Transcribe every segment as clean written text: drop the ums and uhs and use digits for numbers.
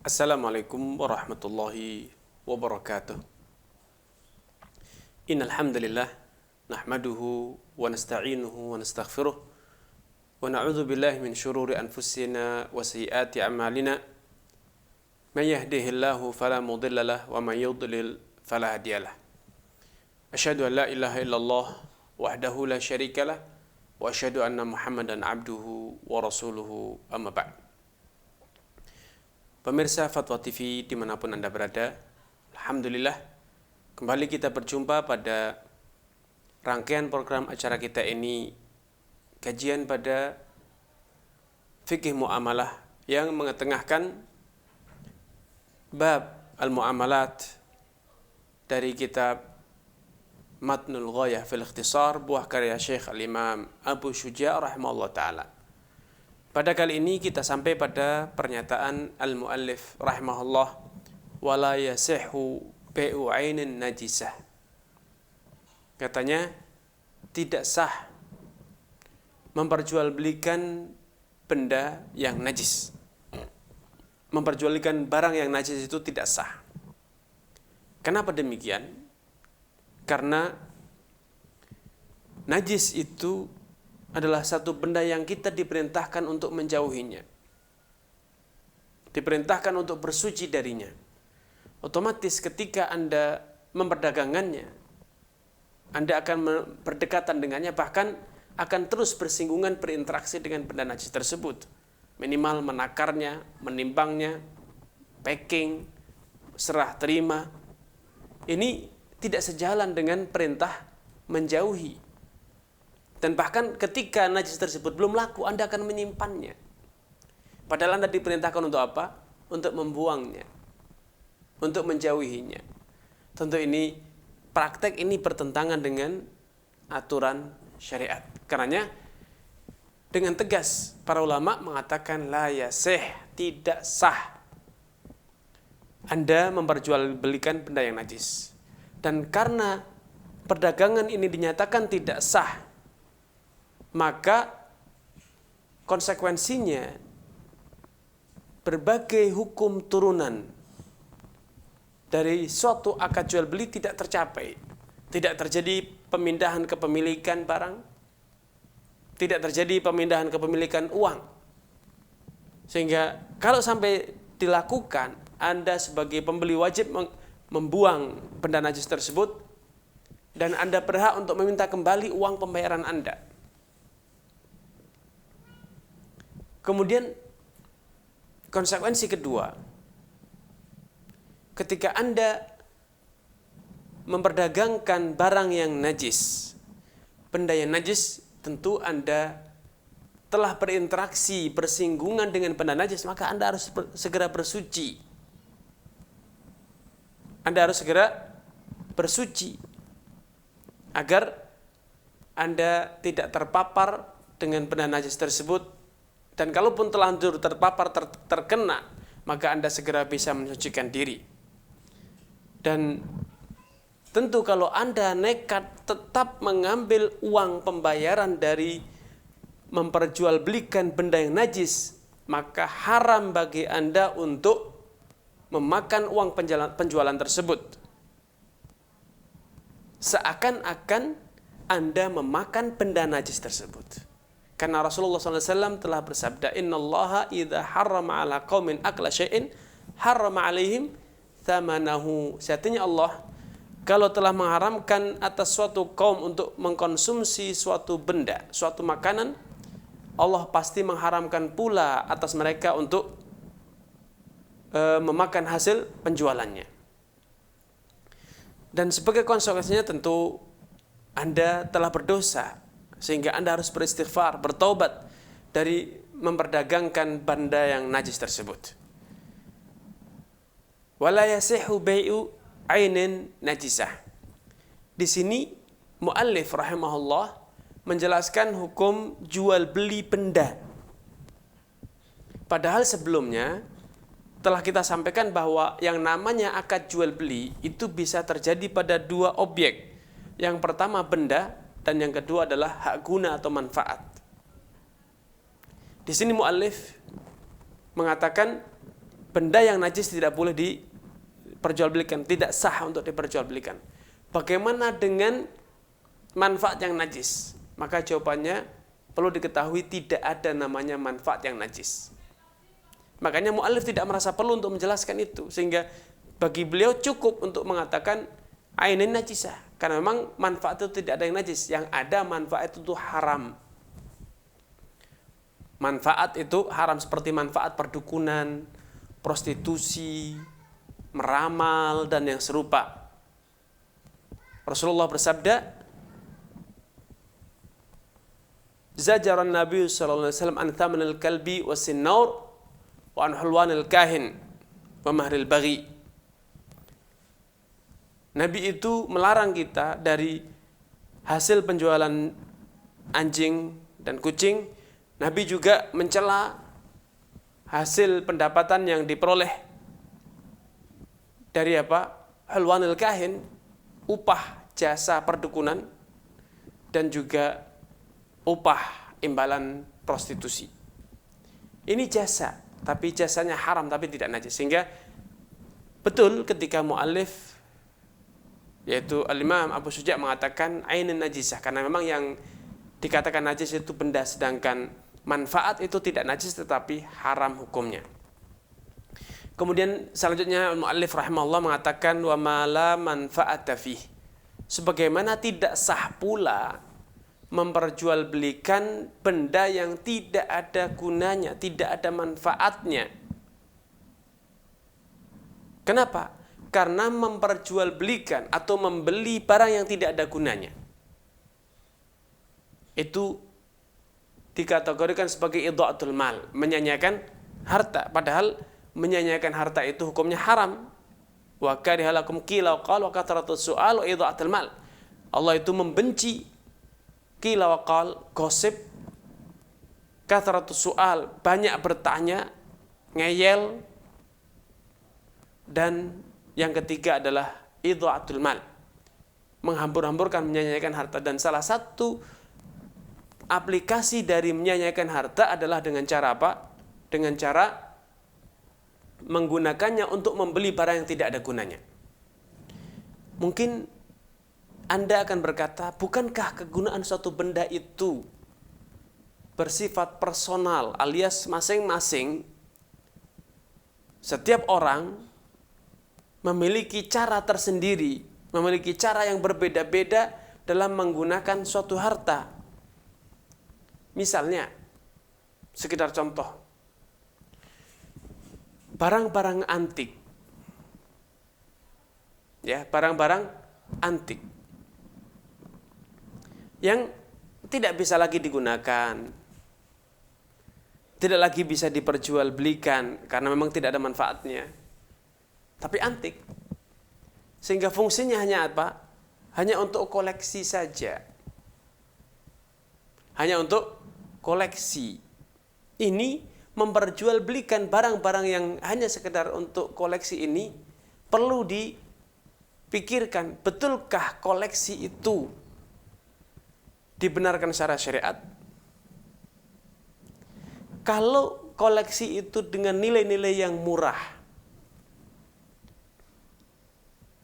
Assalamualaikum warahmatullahi wabarakatuh. Innal hamdalillah nahmaduhu wa nasta'inuhu wa nastaghfiruh wa na'udzu billahi min shururi anfusina wa sayyiati a'malina. May yahdihillahu fala mudilla lahu wa may yudlil fala hadiyalah. Asyhadu an la ilaha illallah wahdahu la syarika lah wa asyhadu anna Muhammadan abduhu wa rasuluhu amma ba'd. Pemirsa Fatwa TV dimanapun Anda berada, alhamdulillah kembali kita berjumpa pada rangkaian program acara kita ini, kajian pada fikih muamalah yang mengetengahkan bab al-muamalat dari kitab Matnul Ghayah fil Ikhtisar, buah karya Syekh Al-Imam Abu Syuja' rahimahullah ta'ala. Pada kali ini kita sampai pada pernyataan al-muallif rahimahullah, wala yasihhu bai'u 'ainin najisah. Katanya tidak sah memperjualbelikan benda yang najis. Memperjualbelikan barang yang najis itu tidak sah. Kenapa demikian? Karena najis itu adalah satu benda yang kita diperintahkan untuk menjauhinya. Diperintahkan untuk bersuci darinya. Otomatis ketika Anda memperdagangkannya, Anda akan berdekatan dengannya, bahkan akan terus bersinggungan, berinteraksi dengan benda najis tersebut. Minimal menakarnya, menimbangnya, packing, serah terima. Ini tidak sejalan dengan perintah menjauhi. Dan bahkan ketika najis tersebut belum laku, Anda akan menyimpannya. Padahal Anda diperintahkan untuk apa? Untuk membuangnya, untuk menjauhinya. Tentu ini, praktek ini bertentangan dengan aturan syariat. Karenanya dengan tegas para ulama mengatakan la yasih, tidak sah Anda memperjualbelikan benda yang najis. Dan karena perdagangan ini dinyatakan tidak sah, maka konsekuensinya berbagai hukum turunan dari suatu akad jual beli tidak tercapai. Tidak terjadi pemindahan kepemilikan barang, tidak terjadi pemindahan kepemilikan uang. Sehingga kalau sampai dilakukan, Anda sebagai pembeli wajib membuang benda najis tersebut, dan Anda berhak untuk meminta kembali uang pembayaran Anda. Kemudian konsekuensi kedua, ketika Anda memperdagangkan barang yang najis, benda yang najis, tentu Anda telah berinteraksi, bersinggungan dengan benda najis, maka Anda harus segera bersuci. Anda harus segera bersuci agar Anda tidak terpapar dengan benda najis tersebut. Dan kalaupun terlanjur terpapar, terkena, maka Anda segera bisa mensucikan diri. Dan tentu kalau Anda nekat tetap mengambil uang pembayaran dari memperjualbelikan benda yang najis, maka haram bagi Anda untuk memakan uang penjualan tersebut. Seakan-akan Anda memakan benda najis tersebut. Karena Rasulullah SAW telah bersabda, innallaha idza harrama ala qaumin akla syai'in harrama alaihim thamanahu. Artinya Allah kalau telah mengharamkan atas suatu kaum untuk mengkonsumsi suatu benda, suatu makanan, Allah pasti mengharamkan pula atas mereka untuk memakan hasil penjualannya. Dan sebagai konsekuensinya tentu Anda telah berdosa, sehingga Anda harus beristighfar, bertaubat dari memperdagangkan benda yang najis tersebut. Wala yasihhu bai'u 'ainin najisah. Di sini muallif rahimahullah menjelaskan hukum jual beli benda. Padahal sebelumnya telah kita sampaikan bahwa yang namanya akad jual beli itu bisa terjadi pada dua objek. Yang pertama benda, dan yang kedua adalah hak guna atau manfaat. Di sini muallif mengatakan benda yang najis tidak boleh diperjualbelikan, tidak sah untuk diperjualbelikan. Bagaimana dengan manfaat yang najis? Maka jawabannya perlu diketahui tidak ada namanya manfaat yang najis. Makanya mu'allif tidak merasa perlu untuk menjelaskan itu, sehingga bagi beliau cukup untuk mengatakan ainin najisah, karena memang manfaat itu tidak ada yang najis, yang ada manfaat itu haram. Manfaat itu haram, seperti manfaat perdukunan, prostitusi, meramal, dan yang serupa. Rasulullah bersabda, zajaran Nabi sallallahu alaihi wasallam an thamanil kalbi wa sinnaur wa an hulwanil kahin wa mahril baghi. Nabi itu melarang kita dari hasil penjualan anjing dan kucing. Nabi juga mencela hasil pendapatan yang diperoleh dari hulwanil kahin, upah jasa perdukunan, dan juga upah imbalan prostitusi. Ini jasa, tapi jasanya haram, tapi tidak najis. Sehingga betul ketika mu'allif, yaitu Al-Imam Abu Syuja' mengatakan ainin najisah, karena memang yang dikatakan najis itu benda, sedangkan manfaat itu tidak najis tetapi haram hukumnya. Kemudian selanjutnya mu'allif rahimahullah mengatakan wa ma la manfa'ata fih, sebagaimana tidak sah pula memperjualbelikan benda yang tidak ada gunanya, tidak ada manfaatnya. Kenapa? Karena memperjualbelikan atau membeli barang yang tidak ada gunanya itu dikategorikan sebagai idha'atul mal, menyanyiakan harta, padahal menyanyiakan harta itu hukumnya haram. Wa karihalakum qila wa qal wa kathratus su'al wa idha'atul mal. Allah itu membenci qila wa qal, gosip, kathratus su'al, banyak bertanya, ngeyel, dan yang ketiga adalah idha'atul mal, menghambur-hamburkan, menyanyiakan harta. Dan salah satu aplikasi dari menyanyiakan harta adalah dengan cara apa? Dengan cara menggunakannya untuk membeli barang yang tidak ada gunanya. Mungkin Anda akan berkata, bukankah kegunaan suatu benda itu bersifat personal, alias masing-masing setiap orang memiliki cara tersendiri, memiliki cara yang berbeda-beda dalam menggunakan suatu harta. Misalnya, sekedar contoh, barang-barang antik, ya, barang-barang antik yang tidak bisa lagi digunakan, tidak lagi bisa diperjualbelikan karena memang tidak ada manfaatnya, tapi antik, sehingga fungsinya hanya apa? Hanya untuk koleksi saja, hanya untuk koleksi. Ini memperjualbelikan barang-barang yang hanya sekedar untuk koleksi ini perlu dipikirkan, betulkah koleksi itu dibenarkan secara syariat? Kalau koleksi itu dengan nilai-nilai yang murah,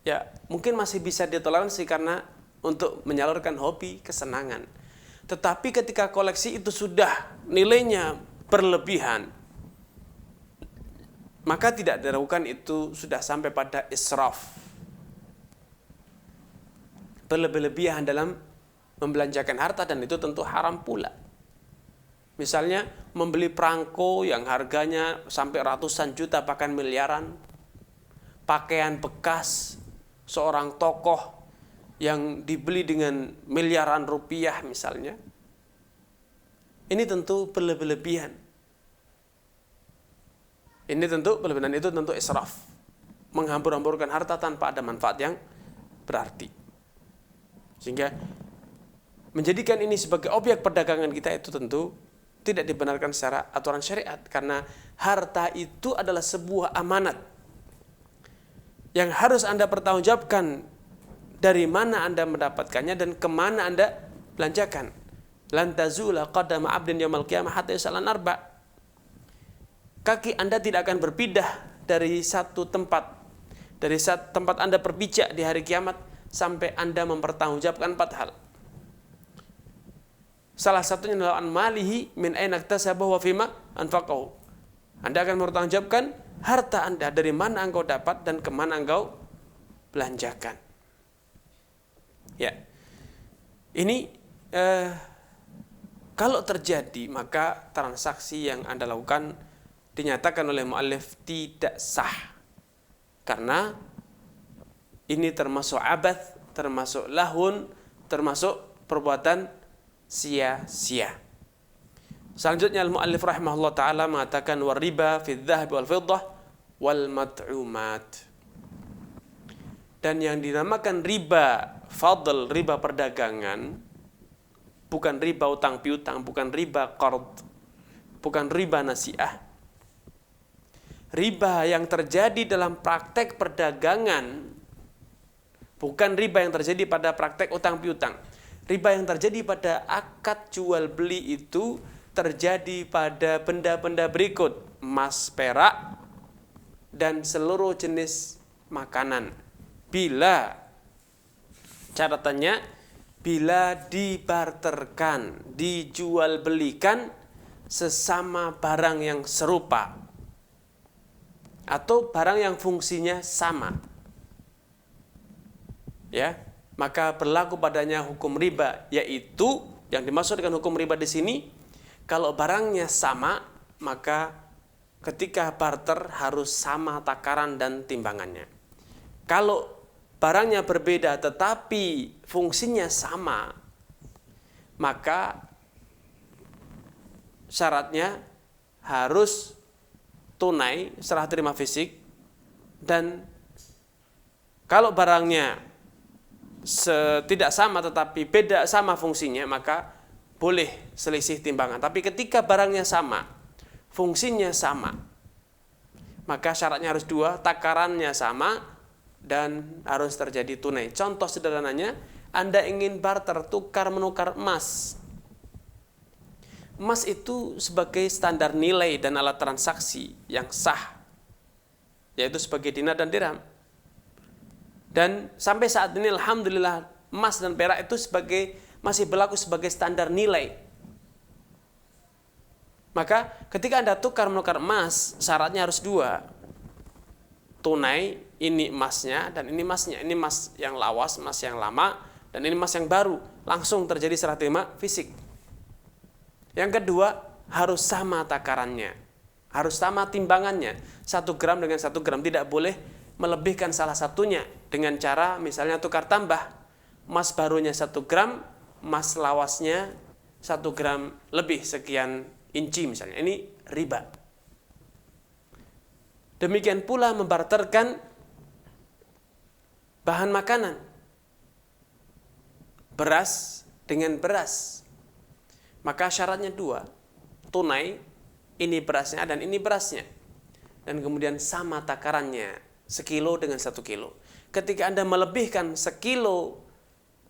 ya mungkin masih bisa ditoleransi karena untuk menyalurkan hobi, kesenangan. Tetapi ketika koleksi itu sudah nilainya berlebihan, maka tidak diragukan itu sudah sampai pada israf, berlebih-lebihan dalam membelanjakan harta, dan itu tentu haram pula. Misalnya membeli perangko yang harganya sampai ratusan juta bahkan miliaran, pakaian bekas seorang tokoh yang dibeli dengan miliaran rupiah misalnya, ini tentu berlebih-lebihan. Ini tentu berlebihan, itu tentu israf, menghambur-hamburkan harta tanpa ada manfaat yang berarti. Sehingga menjadikan ini sebagai objek perdagangan kita itu tentu tidak dibenarkan secara aturan syariat, karena harta itu adalah sebuah amanat yang harus Anda pertanggungjawabkan dari mana Anda mendapatkannya dan kemana Anda belanjakan. Lan tazula qadama 'abdin yaumil qiyamah hatta yas'ala arba'. Kaki Anda tidak akan berpindah dari satu tempat, dari tempat Anda berpijak di hari kiamat sampai Anda mempertanggungjawabkan 4 hal. Salah satunya adalah an malihi min aina iktasabahu wa fima anfaqahu. Anda akan mempertanggungjawabkan harta Anda dari mana engkau dapat dan kemana engkau belanjakan. Ya, ini kalau terjadi maka transaksi yang Anda lakukan dinyatakan oleh muallif tidak sah, karena ini termasuk abath, termasuk lahun, termasuk perbuatan sia-sia. Selanjutnya al-muallif rahimahullah taala mengatakan wariba fi dzahab wal fiddah wal mat'umat. Dan yang dinamakan riba fadl, riba perdagangan, bukan riba utang piutang, bukan riba qard, bukan riba nasiah. Riba yang terjadi dalam praktek perdagangan, bukan riba yang terjadi pada praktek utang piutang. Riba yang terjadi pada akad jual beli itu terjadi pada benda-benda berikut: emas, perak, dan seluruh jenis makanan. Bila, catatannya, bila dibarterkan, dijual belikan sesama barang yang serupa atau barang yang fungsinya sama, ya, maka berlaku padanya hukum riba, yaitu yang dimaksud dengan hukum riba di sini, kalau barangnya sama, maka ketika barter harus sama takaran dan timbangannya. Kalau barangnya berbeda tetapi fungsinya sama, maka syaratnya harus tunai, serah terima fisik, dan kalau barangnya tidak sama tetapi beda sama fungsinya, maka boleh selisih timbangan. Tapi ketika barangnya sama, fungsinya sama, maka syaratnya harus 2, takarannya sama, dan harus terjadi tunai. Contoh sederhananya, Anda ingin barter, tukar menukar emas. Emas itu sebagai standar nilai dan alat transaksi yang sah, yaitu sebagai dinar dan dirham. Dan sampai saat ini alhamdulillah emas dan perak itu masih berlaku sebagai standar nilai. Maka ketika Anda tukar menukar emas, syaratnya harus 2. Tunai, ini emasnya dan ini emasnya. Ini emas yang lawas, emas yang lama, dan ini emas yang baru. Langsung terjadi serah terima fisik. Yang kedua, harus sama takarannya. Harus sama timbangannya. 1 gram dengan 1 gram. Tidak boleh melebihkan salah satunya dengan cara misalnya tukar tambah. Emas barunya 1 gram, emas lawasnya 1 gram lebih sekian inci misalnya. Ini riba. Demikian pula membarterkan bahan makanan. Beras dengan beras. Maka syaratnya 2. Tunai, ini berasnya dan ini berasnya. Dan kemudian sama takarannya, 1 kilo dengan 1 kilo. Ketika Anda melebihkan 1 kilo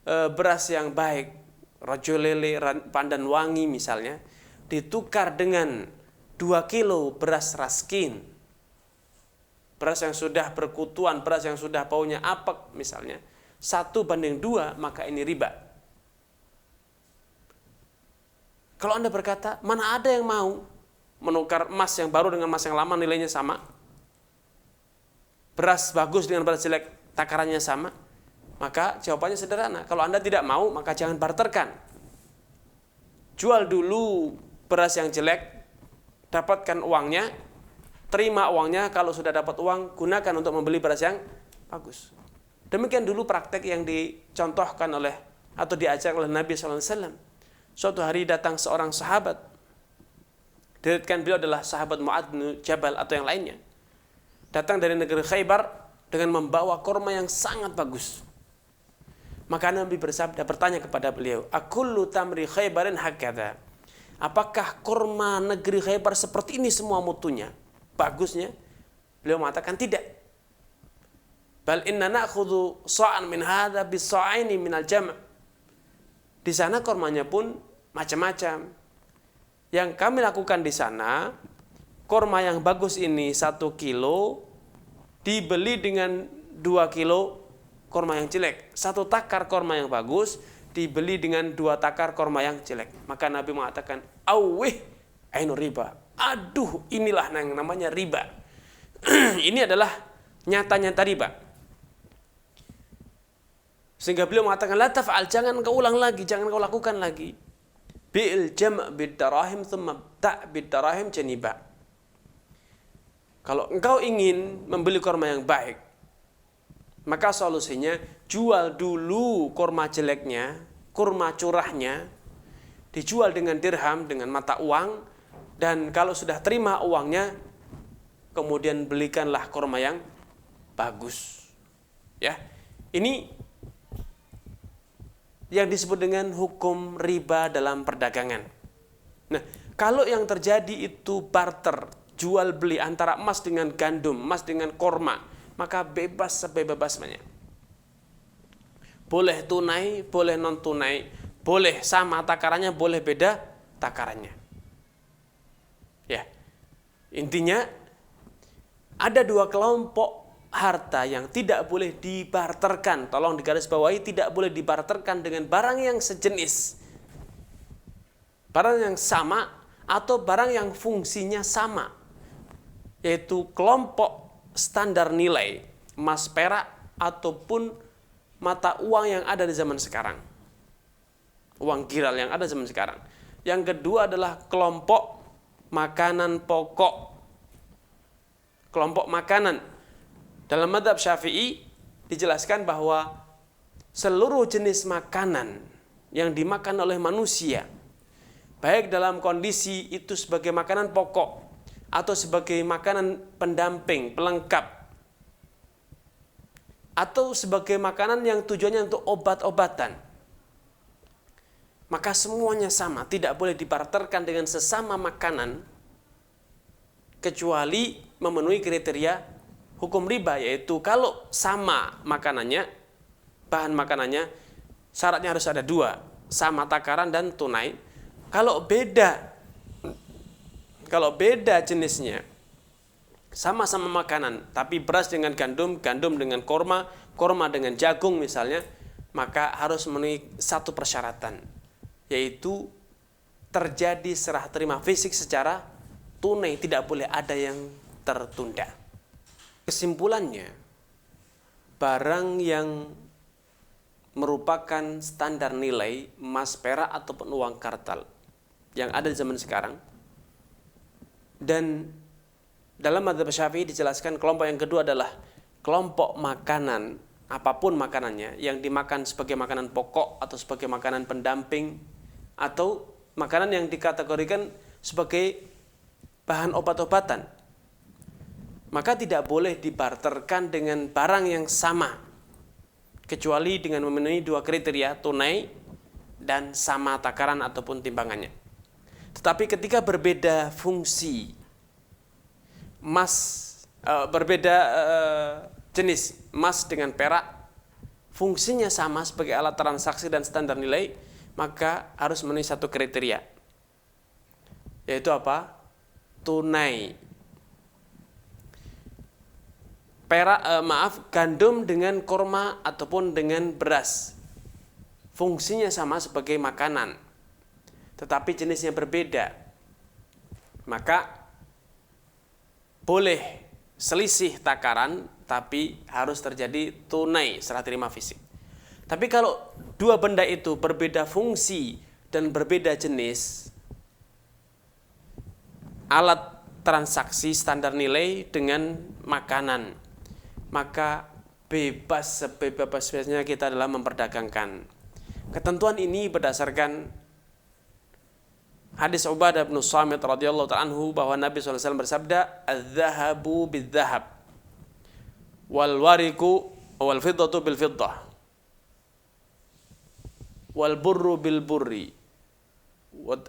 beras yang baik, rojo lele, pandan wangi misalnya, ditukar dengan 2 kilo beras raskin, beras yang sudah berkutuan, beras yang sudah baunya apek misalnya, 1:2, maka ini riba. Kalau Anda berkata, mana ada yang mau menukar emas yang baru dengan emas yang lama nilainya sama, beras bagus dengan beras jelek takarannya sama, maka jawabannya sederhana. Kalau Anda tidak mau, maka jangan barterkan. Jual dulu beras yang jelek, dapatkan uangnya, terima uangnya. Kalau sudah dapat uang, gunakan untuk membeli beras yang bagus. Demikian dulu praktek yang dicontohkan oleh atau diajar oleh Nabi SAW. Suatu hari datang seorang sahabat, diriwayatkan beliau adalah sahabat Mu'adz bin Jabal atau yang lainnya, datang dari negeri Khaybar dengan membawa kurma yang sangat bagus. Maka Nabi bersabda, bertanya kepada beliau, akullu tamri Khaybarin hakadha, apakah kurma negeri Khaybar seperti ini semua mutunya, bagusnya? Beliau mengatakan tidak. Bal inna na'khudhu sa'an min hadha bis-sa'aini minal jam'. Di sana kurmanya pun macam-macam. Yang kami lakukan di sana, kurma yang bagus ini 1 kilo dibeli dengan 2 kilo kurma yang jelek. 1 takar kurma yang bagus dibeli dengan 2 takar kurma yang jelek. Maka Nabi mengatakan, awih ainu riba. Aduh, inilah yang namanya riba. Ini adalah nyata-nyata riba. Sehingga beliau mengatakan, la taf'al, jangan kau ulang lagi, jangan kau lakukan lagi. Bi'il jam' bid-darahim thumma ta' bid-darahim janiba. Kalau engkau ingin membeli kurma yang baik, maka solusinya jual dulu kurma jeleknya, kurma curahnya, dijual dengan dirham, dengan mata uang, dan kalau sudah terima uangnya, kemudian belikanlah kurma yang bagus. Ya, ini yang disebut dengan hukum riba dalam perdagangan. Nah, kalau yang terjadi itu barter, jual beli antara emas dengan gandum, emas dengan kurma, maka bebas sebebas-bebasnya. Boleh tunai, boleh non tunai, boleh sama takarannya, boleh beda takarannya. Ya, intinya ada 2 kelompok harta yang tidak boleh dibarterkan. Tolong digarisbawahi, tidak boleh dibarterkan dengan barang yang sejenis, barang yang sama, atau barang yang fungsinya sama, yaitu kelompok standar nilai, emas perak, ataupun mata uang yang ada di zaman sekarang, uang giral yang ada zaman sekarang. Yang kedua adalah kelompok makanan pokok, kelompok makanan. Dalam mazhab Syafi'i dijelaskan bahwa seluruh jenis makanan yang dimakan oleh manusia, baik dalam kondisi itu sebagai makanan pokok atau sebagai makanan pendamping, pelengkap, atau sebagai makanan yang tujuannya untuk obat-obatan, maka semuanya sama, tidak boleh dibarterkan dengan sesama makanan kecuali memenuhi kriteria hukum riba, yaitu kalau sama makanannya, bahan makanannya, syaratnya harus ada 2, sama takaran dan tunai. Kalau beda jenisnya, sama-sama makanan, tapi beras dengan gandum, gandum dengan korma, korma dengan jagung misalnya, maka harus memenuhi 1 persyaratan, yaitu terjadi serah terima fisik secara tunai, tidak boleh ada yang tertunda. Kesimpulannya, barang yang merupakan standar nilai emas, perak, ataupun uang kartal yang ada di zaman sekarang, dan dalam mazhab Syafi'i dijelaskan kelompok yang kedua adalah kelompok makanan, apapun makanannya, yang dimakan sebagai makanan pokok atau sebagai makanan pendamping, atau makanan yang dikategorikan sebagai bahan obat-obatan, maka tidak boleh dibarterkan dengan barang yang sama kecuali dengan memenuhi 2 kriteria, tunai dan sama takaran ataupun timbangannya. Tetapi ketika berbeda fungsi, berbeda jenis, emas dengan perak, fungsinya sama sebagai alat transaksi dan standar nilai, maka harus memenuhi 1 kriteria, yaitu apa? Tunai. Gandum dengan korma ataupun dengan beras, fungsinya sama sebagai makanan, tetapi jenisnya berbeda, maka boleh selisih takaran, tapi harus terjadi tunai serah terima fisik. Tapi kalau 2 benda itu berbeda fungsi dan berbeda jenis, alat transaksi standar nilai dengan makanan, maka bebas sebebas-bebasnya kita dalam memperdagangkan. Ketentuan ini berdasarkan hadis Ubadah bin Samit radhiyallahu ta'ala anhu bahwa Nabi SAW bersabda, "Adz-dzahabu bidz-dzahab wal wariqu wal fiddatu bil fiddah wal burru bil burri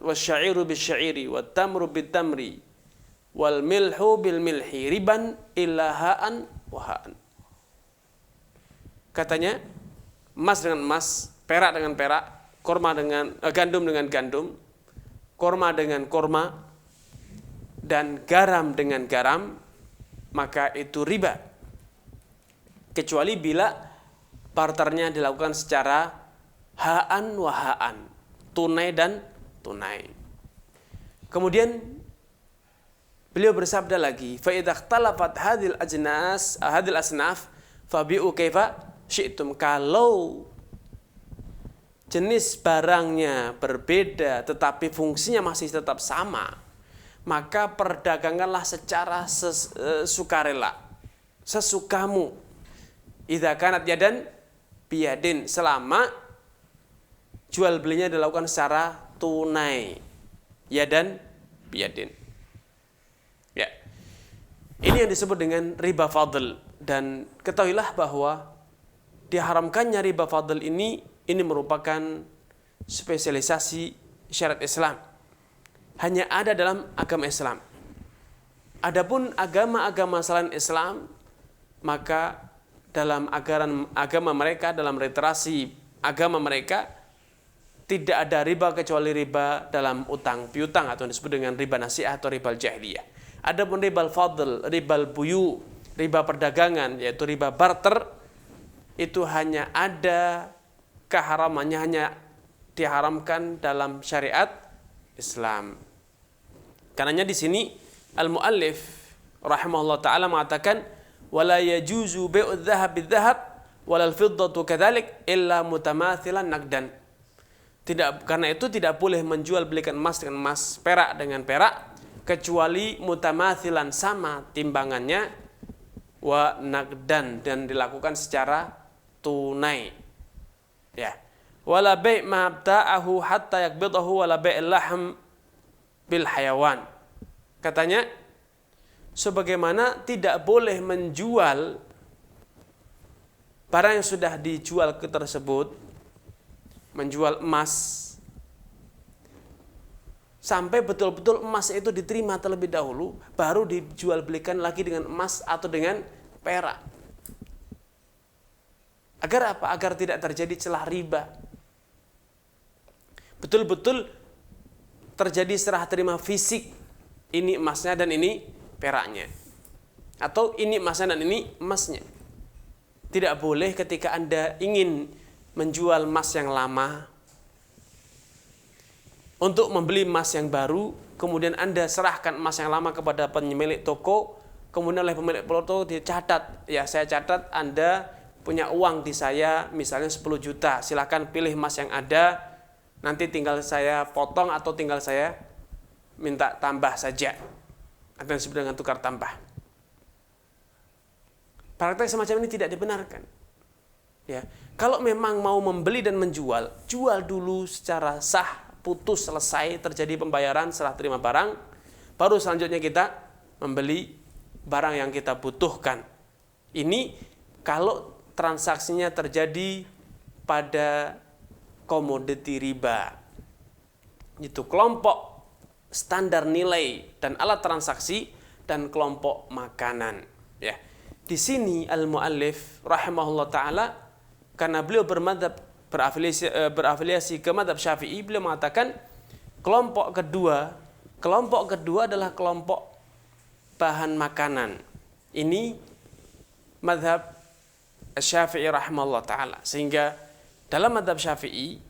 wasya'iru bis sya'iri wat tamru bit tamri wal milhu bil milhi riban illa ha'an wahaan." Katanya, emas dengan emas, perak dengan perak, korma dengan gandum dengan gandum, korma dengan korma, dan garam dengan garam, maka itu riba. Kecuali bila barternya dilakukan secara ha'an wa ha'an, tunai dan tunai. Kemudian beliau bersabda lagi, fa idza ikhtalafat hadhil asnaf fabi'u kaifa syi'tum. Kalau jenis barangnya berbeda tetapi fungsinya masih tetap sama, maka perdaganganlah secara sukarela, sesukamu. Idza kanat yadan biyadin, selama jual belinya dilakukan secara tunai. Yadan biyadin. Ya. Ini yang disebut dengan riba fadl, dan ketahuilah bahwa diharamkannya riba fadl ini merupakan spesialisasi syariat Islam. Hanya ada dalam agama Islam. Adapun agama-agama selain Islam, maka dalam agama mereka, dalam literasi agama mereka, tidak ada riba kecuali riba dalam utang piutang atau disebut dengan riba nasi'ah atau riba jahiliyah. Adapun riba fadl, riba buyu, riba perdagangan, yaitu riba barter, itu hanya ada keharamannya, hanya diharamkan dalam syariat Islam. Karenanya di sini al-muallif rahimahullah taala mengatakan wala yajuzu bai'udz dzahab bidzahab walal fiddatu kadzalik illa mutamathilan naqdan. Karena itu tidak boleh menjual belikan emas dengan emas, perak dengan perak, kecuali mutamathilan, sama timbangannya, wa naqdan, dan dilakukan secara tunai. Ya. Wala bai' ma bta'ahu hatta yakbidahu wala bai'il lahm bil hayawan. Katanya sebagaimana tidak boleh menjual barang yang sudah dijual ke tersebut, menjual emas sampai betul-betul emas itu diterima terlebih dahulu, baru dijual belikan lagi dengan emas atau dengan perak. Agar apa? Agar tidak terjadi celah riba. Betul-betul terjadi serah terima fisik, ini emasnya dan ini peraknya, atau ini emasnya dan ini emasnya. Tidak boleh ketika Anda ingin menjual emas yang lama untuk membeli emas yang baru, kemudian Anda serahkan emas yang lama kepada pemilik toko, kemudian oleh pemilik toko dicatat, ya saya catat Anda punya uang di saya misalnya 10 juta, silakan pilih emas yang ada, nanti tinggal saya potong atau tinggal saya minta tambah saja, atau yang disebut dengan tukar tambah. Praktek semacam ini tidak dibenarkan. Ya, kalau memang mau membeli dan menjual, jual dulu secara sah, putus, selesai, terjadi pembayaran, serah terima barang, baru selanjutnya kita membeli barang yang kita butuhkan. Ini kalau transaksinya terjadi pada komoditi riba, itu kelompok standar nilai dan alat transaksi dan kelompok makanan. Ya, di sini al-muallif rahimahullah taala, karena beliau berafiliasi ke mazhab Syafi'i, beliau mengatakan kelompok kedua adalah kelompok bahan makanan. Ini mazhab Syafi'i rahimahullah taala. Sehingga dalam mazhab Syafi'i,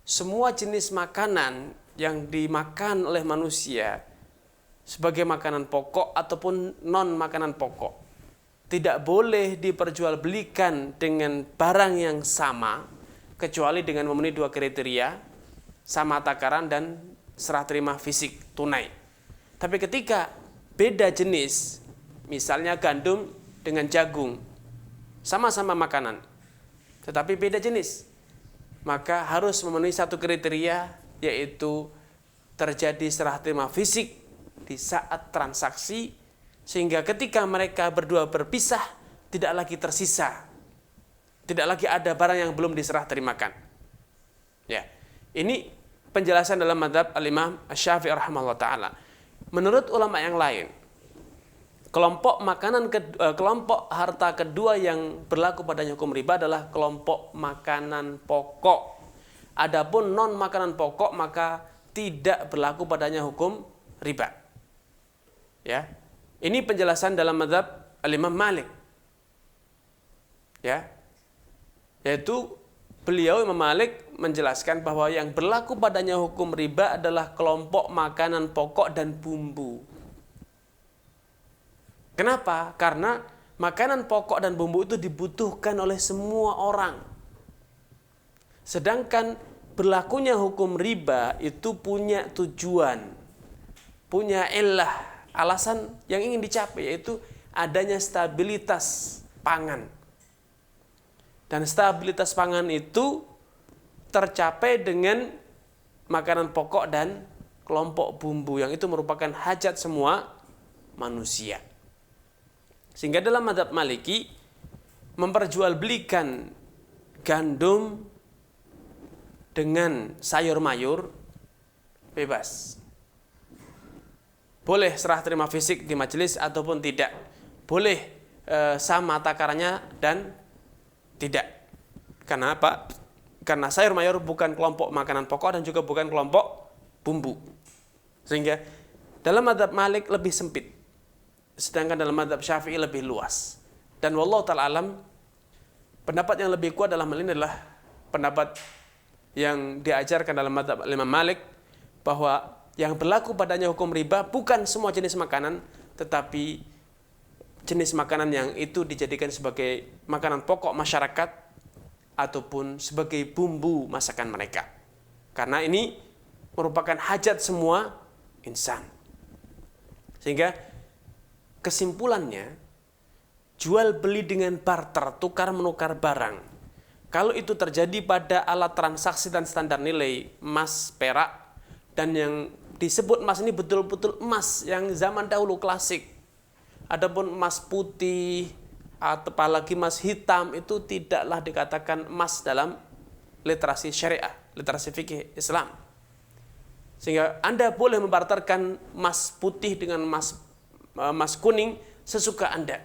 semua jenis makanan yang dimakan oleh manusia sebagai makanan pokok ataupun non makanan pokok tidak boleh diperjualbelikan dengan barang yang sama, kecuali dengan memenuhi 2 kriteria, sama takaran dan serah terima fisik tunai. Tapi ketika beda jenis, misalnya gandum dengan jagung, sama-sama makanan, tetapi beda jenis, maka harus memenuhi 1 kriteria, yaitu terjadi serah terima fisik di saat transaksi, sehingga ketika mereka berdua berpisah, tidak lagi tersisa, tidak lagi ada barang yang belum diserah terimakan. Ya, ini penjelasan dalam mazhab al-Imam Asy-Syafi'i rahimahullah taala. Menurut ulama yang lain, kelompok harta kedua yang berlaku padanya hukum riba adalah kelompok makanan pokok. Adapun non makanan pokok maka tidak berlaku padanya hukum riba. Ya. Ini penjelasan dalam mazhab Al-Imam Malik. Ya. Yaitu beliau Imam Malik menjelaskan bahwa yang berlaku padanya hukum riba adalah kelompok makanan pokok dan bumbu. Kenapa? Karena makanan pokok dan bumbu itu dibutuhkan oleh semua orang. Sedangkan berlakunya hukum riba itu punya tujuan, punya illah, alasan yang ingin dicapai, yaitu adanya stabilitas pangan. Dan stabilitas pangan itu tercapai dengan makanan pokok dan kelompok bumbu yang itu merupakan hajat semua manusia. Sehingga dalam mazhab Maliki memperjualbelikan gandum dengan sayur mayur bebas. Boleh serah terima fisik di majelis ataupun tidak. Boleh sama takarannya dan tidak. Karena apa? Karena sayur mayur bukan kelompok makanan pokok dan juga bukan kelompok bumbu. Sehingga dalam mazhab Malik lebih sempit. Sedangkan dalam mazhab Syafi'i lebih luas. Dan wallahu ta'ala alam, pendapat yang lebih kuat dalam hal ini adalah pendapat yang diajarkan dalam mazhab Imam Malik, bahwa yang berlaku padanya hukum riba bukan semua jenis makanan, tetapi jenis makanan yang itu dijadikan sebagai makanan pokok masyarakat ataupun sebagai bumbu masakan mereka. Karena ini merupakan hajat semua insan. Sehingga kesimpulannya, jual beli dengan barter, tukar menukar barang, kalau itu terjadi pada alat transaksi dan standar nilai emas, perak, dan yang disebut emas ini betul-betul emas yang zaman dahulu klasik. Adapun emas putih atau apalagi emas hitam itu tidaklah dikatakan emas dalam literasi syariah, literasi fikih Islam. Sehingga Anda boleh membarterkan emas putih dengan emas kuning sesuka Anda.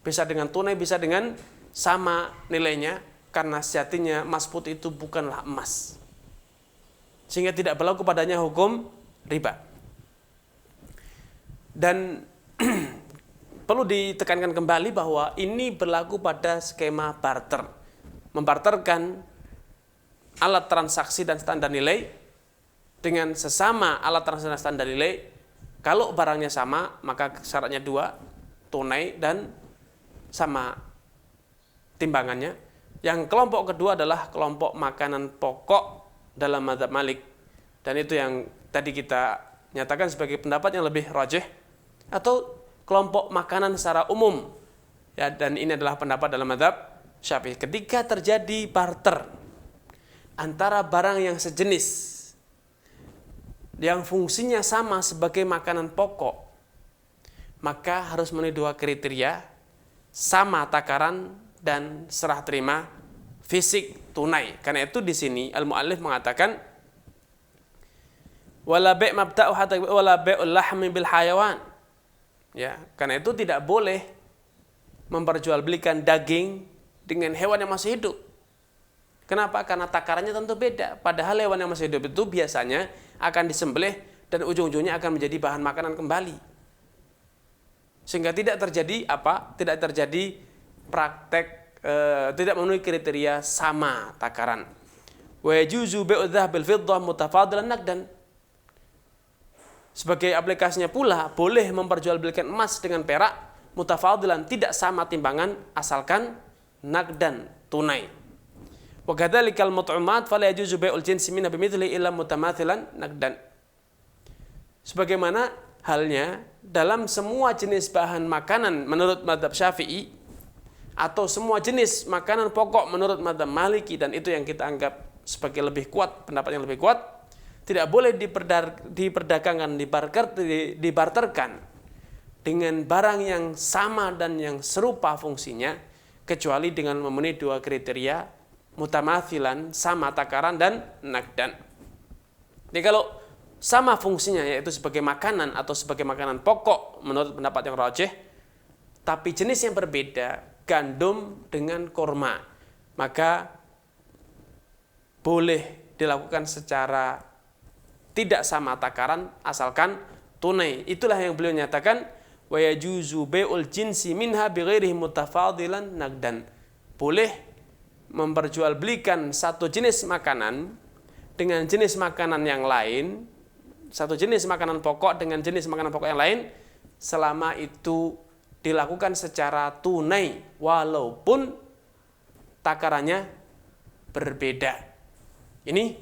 Bisa dengan tunai, bisa dengan sama nilainya, karena sejatinya emas putih itu bukanlah emas. Sehingga tidak berlaku padanya hukum riba. Dan perlu ditekankan kembali bahwa ini berlaku pada skema barter. Membarterkan alat transaksi dan standar nilai dengan sesama alat transaksi dan standar nilai. Kalau barangnya sama, maka syaratnya dua, tunai dan sama timbangannya. Yang kelompok kedua adalah kelompok makanan pokok dalam mazhab Malik. Dan itu yang tadi kita nyatakan sebagai pendapat yang lebih rajih, atau kelompok makanan secara umum. Ya, dan ini adalah pendapat dalam mazhab Syafi'i. Ketika terjadi barter antara barang yang sejenis, yang fungsinya sama sebagai makanan pokok, maka harus memenuhi dua kriteria, sama takaran dan serah terima fisik tunai. Karena itu di sini al-muallif mengatakan wala bai' mabta'u hatta wala bai'ul lahmi bil hayawan. Ya, karena itu tidak boleh memperjualbelikan daging dengan hewan yang masih hidup. Kenapa? Karena takarannya tentu beda. Padahal hewan yang masih hidup itu biasanya akan disembelih dan ujung-ujungnya akan menjadi bahan makanan kembali. Sehingga tidak terjadi apa? Tidak terjadi praktek tidak memenuhi kriteria sama takaran. Wa yajuzu bai'u dzahab bil fiddah mutafadilan naqdan. Sebagai aplikasinya pula boleh memperjualbelikan emas dengan perak mutafadilan, tidak sama timbangan asalkan naqdan, tunai. Wa kadzalikal mut'umat fala yajuzu bai'ul jinsi minha bimithli illa mutamathilan naqdan. Sebagaimana halnya dalam semua jenis bahan makanan menurut mazhab Syafi'i, atau semua jenis makanan pokok menurut mazhab Maliki, dan itu yang kita anggap sebagai lebih kuat, pendapat yang lebih kuat, tidak boleh diperdagangkan, dibarterkan dengan barang yang sama dan yang serupa fungsinya, kecuali dengan memenuhi dua kriteria, mutamathilan, sama takaran, dan naqdan. Jadi kalau sama fungsinya, yaitu sebagai makanan atau sebagai makanan pokok menurut pendapat yang rajih, tapi jenis yang berbeda, gandum dengan kurma, maka boleh dilakukan secara tidak sama takaran asalkan tunai. Itulah yang beliau nyatakan wa yajuzu bai'ul jinsi minha bighairihi mutafadilan naqdan. Boleh memperjualbelikan satu jenis makanan dengan jenis makanan yang lain, satu jenis makanan pokok dengan jenis makanan pokok yang lain, selama itu dilakukan secara tunai walaupun takarannya berbeda. Ini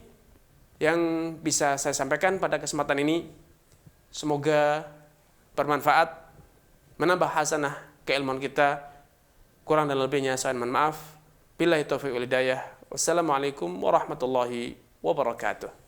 yang bisa saya sampaikan pada kesempatan ini. Semoga bermanfaat, menambah hasanah keilmuan kita. Kurang dan lebihnya saya mohon maaf. Billahi taufiq wal hidayah. Wassalamualaikum warahmatullahi wabarakatuh.